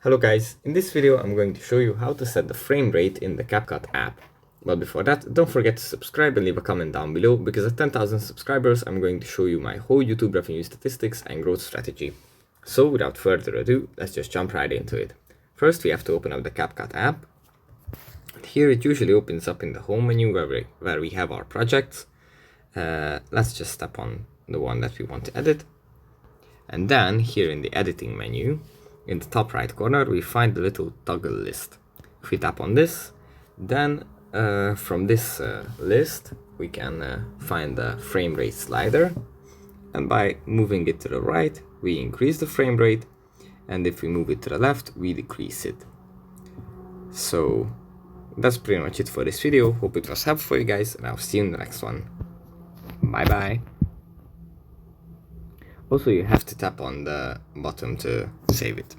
Hello guys, in this video I'm going to show you how to set the frame rate in the CapCut app. But before that, don't forget to subscribe and leave a comment down below, because at 10,000 subscribers I'm going to show you my whole YouTube revenue statistics and growth strategy. So without further ado, let's just jump right into it. First we have to open up the CapCut app. Here it usually opens up in the home menu where we have our projects. Let's just tap on the one that we want to edit. And then here in the editing menu, in the top right corner, we find the little toggle list. If we tap on this, then from this list, we can find the frame rate slider. And by moving it to the right, we increase the frame rate. And if we move it to the left, we decrease it. So that's pretty much it for this video. Hope it was helpful for you guys, and I'll see you in the next one. Bye bye. Also, you have to tap on the bottom to save it.